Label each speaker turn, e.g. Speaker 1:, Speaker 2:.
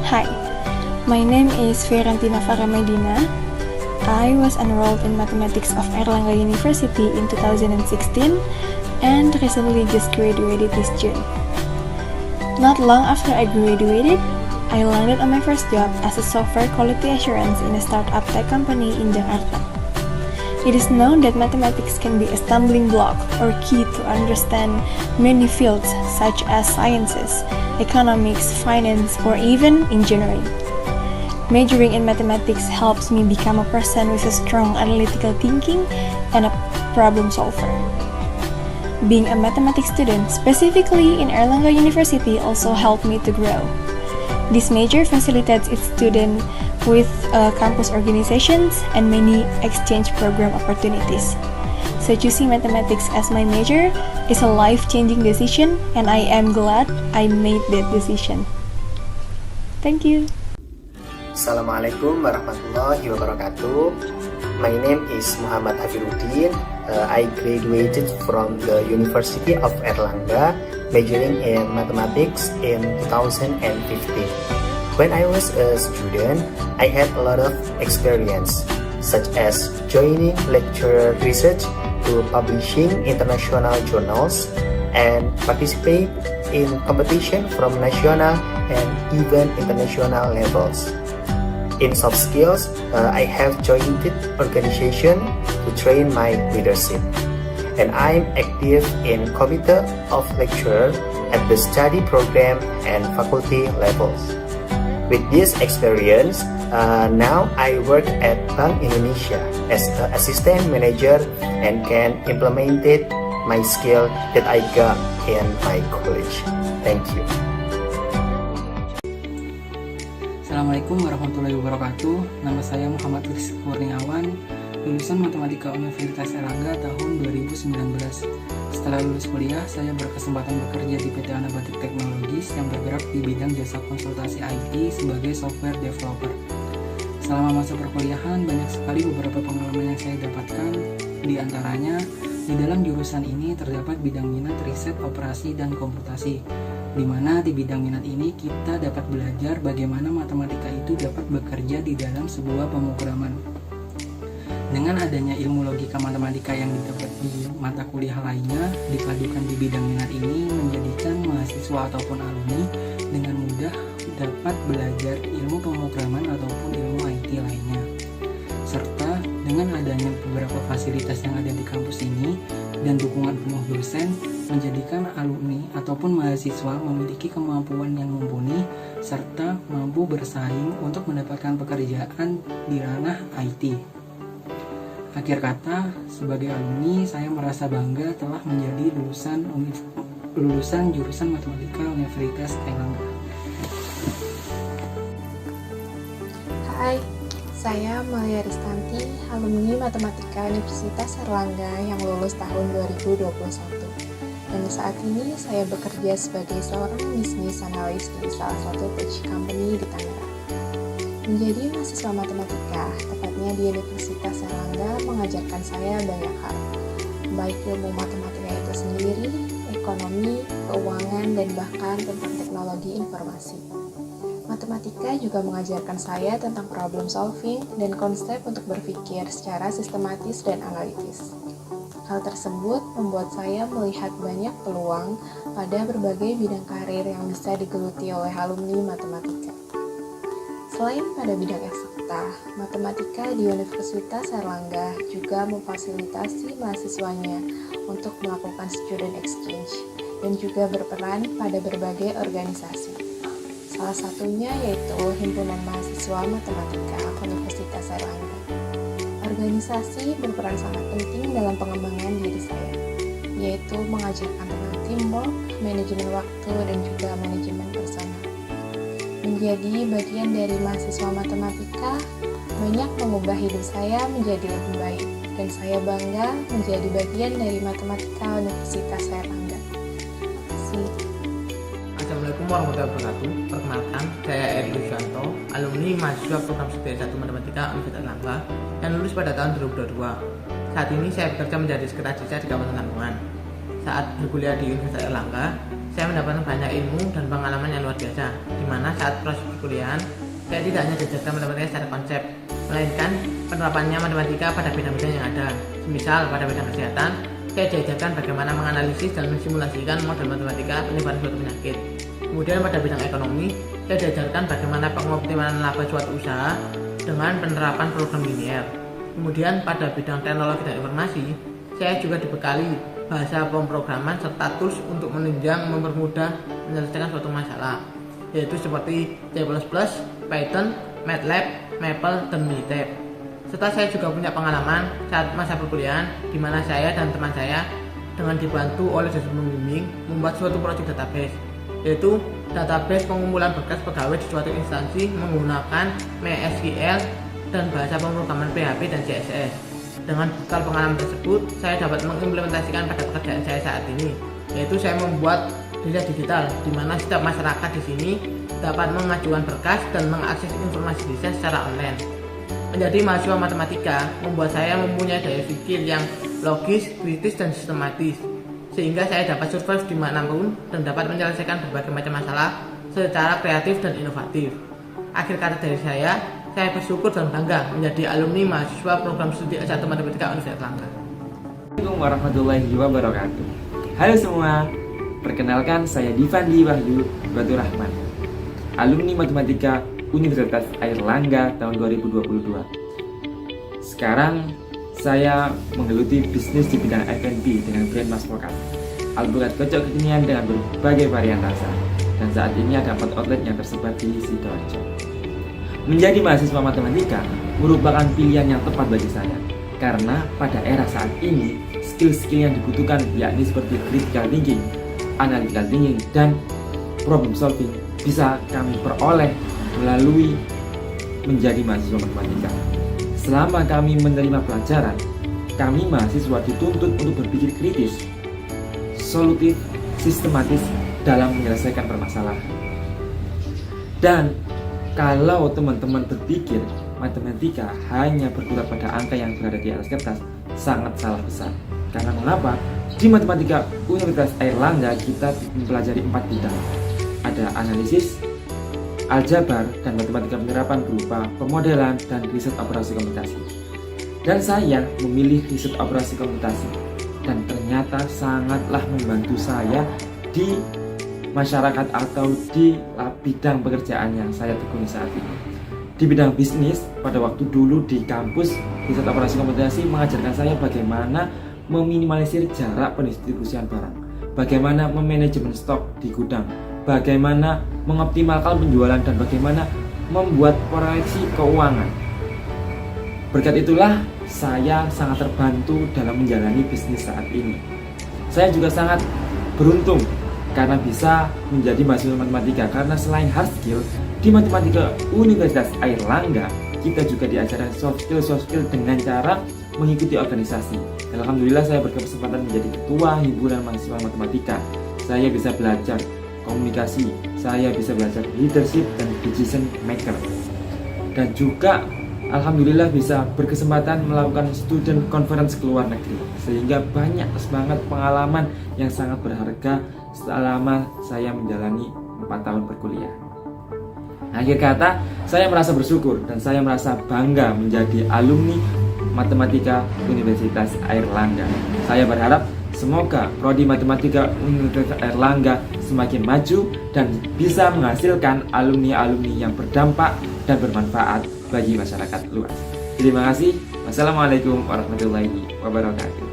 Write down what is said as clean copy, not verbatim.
Speaker 1: Hi, my name is Fiorentina Faramedina. I was enrolled in Mathematics of Airlangga University in 2016 and recently just graduated this June. Not long after I graduated, I landed on my first job as a software quality assurance in a startup tech company in Jakarta. It is known that mathematics can be a stumbling block or key to understand many fields such as sciences, economics, finance, or even engineering. Majoring in mathematics helps me become a person with a strong analytical thinking and a problem solver. Being a mathematics student, specifically in Airlangga University, also helped me to grow. This major facilitates its students with campus organizations and many exchange program opportunities. So choosing mathematics as my major is a life-changing decision, and I am glad I made that decision. Thank you.
Speaker 2: Assalamualaikum warahmatullahi wabarakatuh. My name is Muhammad Hafiruddin. I graduated from the University of Airlangga, majoring in mathematics in 2015. When I was a student, I had a lot of experience, such as joining lecturer research to publishing international journals and participate in competition from national and even international levels. In soft skills, I have joined organization to train my leadership, and I'm active in committee of lecturer at the study program and faculty levels. With this experience, now I work at Bank Indonesia as an assistant manager and can implement my skill that I got in my college. Thank you.
Speaker 3: Assalamualaikum warahmatullahi wabarakatuh. Nama saya Muhammad Rizky Kurniawan, lulusan Matematika Universitas Airlangga tahun 2019. Setelah lulus kuliah, saya berkesempatan bekerja di PT Anabatik Teknologis yang bergerak di bidang jasa konsultasi IT sebagai software developer. Selama masa perkuliahan, banyak sekali beberapa pengalaman yang saya dapatkan. Di antaranya, di dalam jurusan ini terdapat bidang minat riset, operasi, dan komputasi, di mana di bidang minat ini kita dapat belajar bagaimana matematika itu dapat bekerja di dalam sebuah pemrograman. Dengan adanya ilmu logika matematika yang didapat di mata kuliah lainnya dipadukan di bidang minat ini, menjadikan mahasiswa ataupun alumni dengan mudah dapat belajar ilmu pemrograman ataupun ilmu IT lainnya. Serta dengan adanya beberapa fasilitas yang ada di kampus ini dan dukungan penuh dosen, menjadikan alumni ataupun mahasiswa memiliki kemampuan yang mumpuni serta mampu bersaing untuk mendapatkan pekerjaan di ranah IT. Akhir kata, sebagai alumni, saya merasa bangga telah menjadi lulusan jurusan Matematika Universitas Airlangga.
Speaker 4: Hai, saya Malia Ristanti, alumni Matematika Universitas Airlangga yang lulus tahun 2021. Dan saat ini saya bekerja sebagai seorang bisnis analis di salah satu tech company di Tangerang. Menjadi mahasiswa matematika, tepatnya di Universitas Airlangga, mengajarkan saya banyak hal, baik ilmu matematika itu sendiri, ekonomi, keuangan, dan bahkan tentang teknologi informasi. Matematika juga mengajarkan saya tentang problem solving dan konsep untuk berpikir secara sistematis dan analitis. Hal tersebut membuat saya melihat banyak peluang pada berbagai bidang karir yang bisa digeluti oleh alumni matematika. Selain pada bidang eksakta, matematika di Universitas Airlangga juga memfasilitasi mahasiswanya untuk melakukan student exchange dan juga berperan pada berbagai organisasi. Salah satunya yaitu Himpunan Mahasiswa Matematika Universitas Airlangga. Organisasi berperan sangat penting dalam pengembangan diri saya, yaitu mengajarkan tentang teamwork, manajemen waktu, dan juga manajemen personal. Menjadi bagian dari mahasiswa matematika banyak mengubah hidup saya menjadi lebih baik, dan saya bangga menjadi bagian dari Matematika Universitas Airlangga. Terima kasih.
Speaker 5: Assalamualaikum warahmatullahi wabarakatuh. Perkenalkan, saya Eri Lujanto, alumni mahasiswa program studi S1 Matematika Universitas Airlangga yang lulus pada tahun 2022. Saat ini saya bekerja menjadi sekretaris di Kabupaten Lamongan. Saat berkuliah di Universitas Airlangga, saya mendapatkan banyak ilmu dan pengalaman yang luar biasa, di mana saat proses perkuliahan saya tidak hanya diajarkan matematika secara konsep, melainkan penerapannya matematika pada bidang-bidang yang ada. Semisal pada bidang kesehatan, saya diajarkan bagaimana menganalisis dan mensimulasikan model matematika penyebaran suatu penyakit. Kemudian pada bidang ekonomi, saya diajarkan bagaimana pengoptimalan laba suatu usaha dengan penerapan program linear. Kemudian pada bidang teknologi dan informasi, saya juga dibekali bahasa pemrograman serta tools untuk menunjang mempermudah menyelesaikan suatu masalah, yaitu seperti C++, Python, MATLAB, Maple, dan Minitab. Serta saya juga punya pengalaman saat masa perkuliahan di mana saya dan teman saya dengan dibantu oleh dosen pembimbing membuat suatu proyek database, yaitu database pengumpulan berkas pegawai di suatu instansi menggunakan MySQL dan bahasa pemrograman PHP dan CSS. Dengan bekal pengalaman tersebut, saya dapat mengimplementasikan pada pekerjaan saya saat ini, yaitu saya membuat desa digital, di mana setiap masyarakat di sini dapat mengajukan berkas dan mengakses informasi desa secara online. Menjadi mahasiswa matematika membuat saya mempunyai daya pikir yang logis, kritis, dan sistematis, sehingga saya dapat survive di manapun dan dapat menyelesaikan berbagai macam masalah secara kreatif dan inovatif. Akhir kata dari saya bersyukur dan bangga menjadi alumni mahasiswa program studi S1 Matematika Universitas Erlangga.
Speaker 6: Assalamualaikum warahmatullahi wabarakatuh. Halo semua, perkenalkan saya Divandi Wahyu Batur Rahman, alumni Matematika Universitas Airlangga tahun 2022. Sekarang saya menggeluti bisnis di bidang F&B dengan brand Maspokat, alpukat kocok kekinian dengan berbagai varian rasa, dan saat ini ada 4 outlet yang tersebar di Sidoarjo. Menjadi mahasiswa matematika merupakan pilihan yang tepat bagi saya, karena pada era saat ini skill-skill yang dibutuhkan yakni seperti critical thinking, analytical thinking, dan problem solving bisa kami peroleh melalui menjadi mahasiswa matematika. Selama kami menerima pelajaran, kami mahasiswa dituntut untuk berpikir kritis, solutif, sistematis dalam menyelesaikan permasalahan. Dan kalau teman-teman berpikir matematika hanya berkutat pada angka yang berada di atas kertas, sangat salah besar. Karena mengapa? Di Matematika Universitas Airlangga kita mempelajari 4 bidang. Ada analisis, aljabar, dan matematika penerapan berupa pemodelan dan riset operasi komputasi. Dan saya memilih riset operasi komputasi, dan ternyata sangatlah membantu saya di masyarakat atau di bidang pekerjaan yang saya tekuni saat ini. Di bidang bisnis, pada waktu dulu di kampus, riset operasi komputasi mengajarkan saya bagaimana meminimalisir jarak pendistribusian barang, bagaimana memanajemen stok di gudang, bagaimana mengoptimalkan penjualan, dan bagaimana membuat proyeksi keuangan. Berkat itulah saya sangat terbantu dalam menjalani bisnis saat ini. Saya juga sangat beruntung karena bisa menjadi mahasiswa matematika, karena selain hard skill di Matematika Universitas Airlangga kita juga diajarkan soft skill dengan cara mengikuti organisasi. Dan alhamdulillah saya berkesempatan menjadi ketua himpunan mahasiswa matematika. Saya bisa belajar komunikasi, saya bisa belajar leadership dan decision maker, dan juga alhamdulillah bisa berkesempatan melakukan student conference ke luar negeri, sehingga banyak banget pengalaman yang sangat berharga selama saya menjalani 4 tahun berkuliah. Akhir kata, saya merasa bersyukur dan saya merasa bangga menjadi alumni Matematika Universitas Airlangga. Saya berharap semoga prodi Matematika Universitas Airlangga semakin maju dan bisa menghasilkan alumni-alumni yang berdampak dan bermanfaat bagi masyarakat luas. Terima kasih. Wassalamualaikum warahmatullahi wabarakatuh.